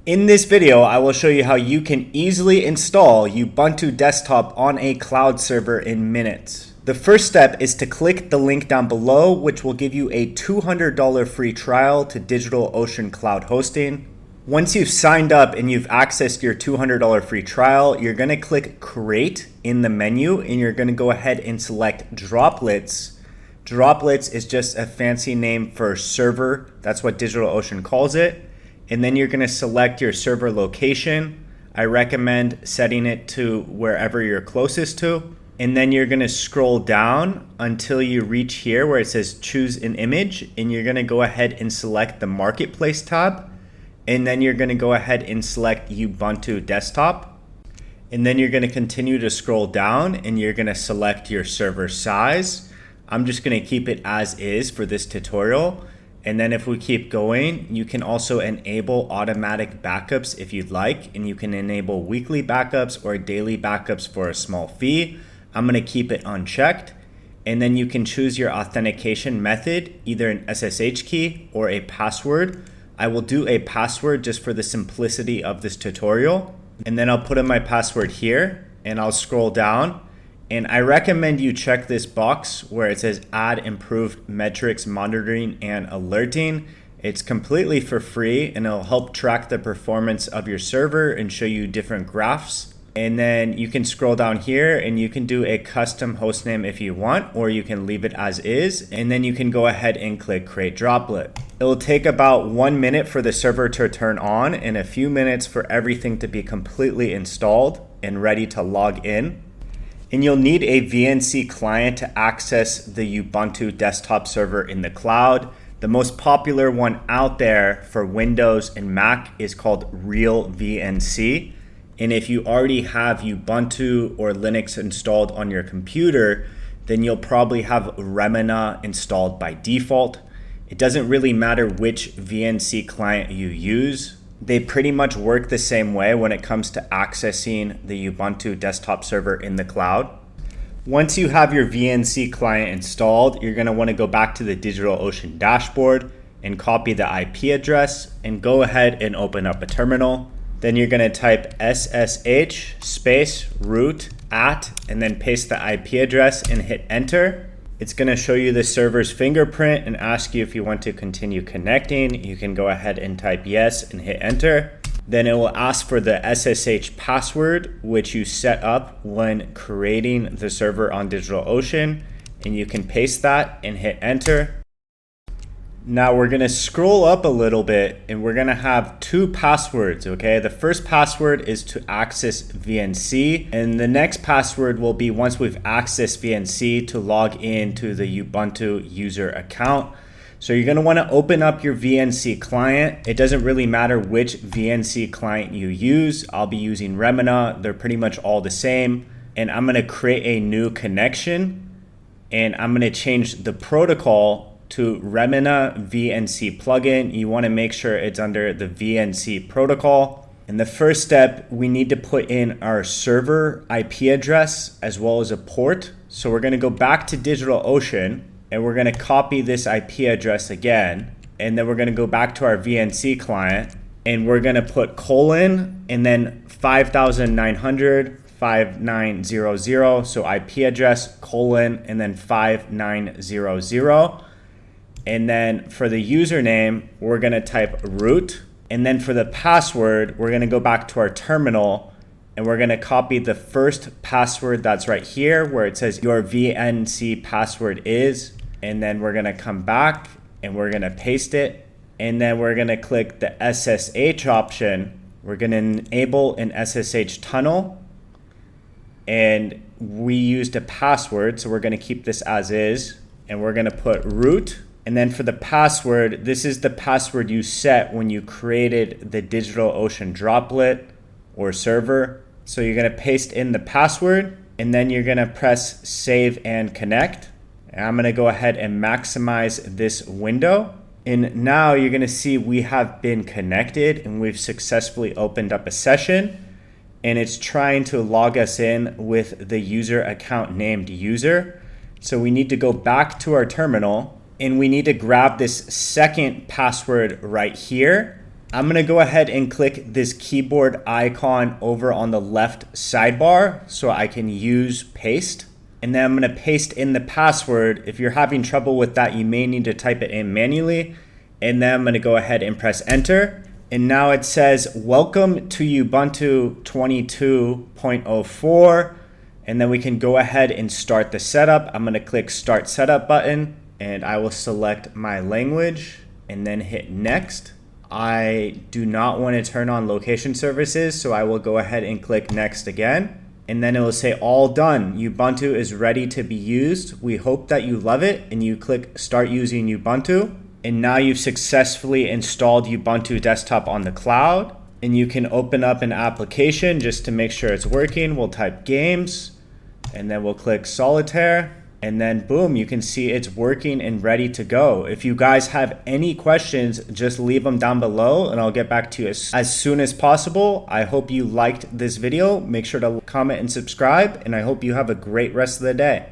In this video, I will show you how you can easily install Ubuntu Desktop on a cloud server in minutes. The first step is to click the link down below, which will give you a $200 free trial to DigitalOcean cloud hosting. Once you've signed up and you've accessed your $200 free trial, you're going to click Create in the menu and you're going to go ahead and select Droplets. Droplets is just a fancy name for server. That's what DigitalOcean calls it. And then you're going to select your server location. I recommend setting it to wherever you're closest to. And then you're going to scroll down until you reach here where it says choose an image. And you're going to go ahead and select the Marketplace tab. And then you're going to go ahead and select Ubuntu Desktop. And then you're going to continue to scroll down and you're going to select your server size. I'm just going to keep it as is for this tutorial. And then if we keep going, you can also enable automatic backups if you'd like, and you can enable weekly backups or daily backups for a small fee. I'm going to keep it unchecked. And then you can choose your authentication method, either an SSH key or a password. I will do a password just for the simplicity of this tutorial. And then I'll put in my password here and I'll scroll down. And I recommend you check this box where it says add improved metrics monitoring and alerting. It's completely for free and it'll help track the performance of your server and show you different graphs. And then you can scroll down here and you can do a custom hostname if you want, or you can leave it as is. And then you can go ahead and click create droplet. It will take about 1 minute for the server to turn on and a few minutes for everything to be completely installed and ready to log in. And you'll need a VNC client to access the Ubuntu desktop server in the cloud. The most popular one out there for Windows and Mac is called Real VNC. And if you already have Ubuntu or Linux installed on your computer, then you'll probably have Remmina installed by default. It doesn't really matter which VNC client you use. They pretty much work the same way when it comes to accessing the Ubuntu desktop server in the cloud. Once you have your VNC client installed, you're going to want to go back to the DigitalOcean dashboard and copy the IP address and go ahead and open up a terminal. Then you're going to type SSH space root at and then paste the IP address and hit enter. It's going to show you the server's fingerprint and ask you if you want to continue connecting. You can go ahead and type yes and hit enter. Then it will ask for the SSH password, which you set up when creating the server on DigitalOcean. And you can paste that and hit enter. Now we're going to scroll up a little bit and we're going to have two passwords, okay? The first password is to access VNC, and the next password will be once we've accessed VNC to log into the Ubuntu user account. So you're going to want to open up your VNC client. It doesn't really matter which VNC client you use. I'll be using Remmina. They're pretty much all the same. And I'm going to create a new connection and I'm going to change the protocol to Remmina VNC plugin. You want to make sure it's under the VNC protocol. In the first step, we need to put in our server IP address as well as a port. So we're going to go back to DigitalOcean and we're going to copy this IP address again. And then we're going to go back to our VNC client and we're going to put colon and then 5900 5900. So IP address colon and then 5900. And then for the username, we're going to type root. And then for the password, we're going to go back to our terminal and we're going to copy the first password that's right here where it says your VNC password is. And then we're going to come back and we're going to paste it. And then we're going to click the SSH option. We're going to enable an SSH tunnel. And we used a password, so we're going to keep this as is. And we're going to put root. And then for the password, this is the password you set when you created the DigitalOcean droplet or server. So you're going to paste in the password and then you're going to press save and connect. And I'm going to go ahead and maximize this window. And now you're going to see we have been connected and we've successfully opened up a session. And it's trying to log us in with the user account named user. So we need to go back to our terminal and we need to grab this second password right here. I'm going to go ahead and click this keyboard icon over on the left sidebar so I can use paste. And then I'm going to paste in the password. If you're having trouble with that, you may need to type it in manually. And then I'm going to go ahead and press enter. And now it says, welcome to Ubuntu 22.04. And then we can go ahead and start the setup. I'm going to click start setup button and I will select my language and then hit next. I do not want to turn on location services, so I will go ahead and click next again. And then it will say all done. Ubuntu is ready to be used. We hope that you love it, and you click start using Ubuntu. And now you've successfully installed Ubuntu Desktop on the cloud. And you can open up an application just to make sure it's working. We'll type games, and then we'll click solitaire. And then boom, you can see it's working and ready to go. If you guys have any questions, just leave them down below and I'll get back to you as soon as possible. I hope you liked this video. Make sure to comment and subscribe, and I hope you have a great rest of the day.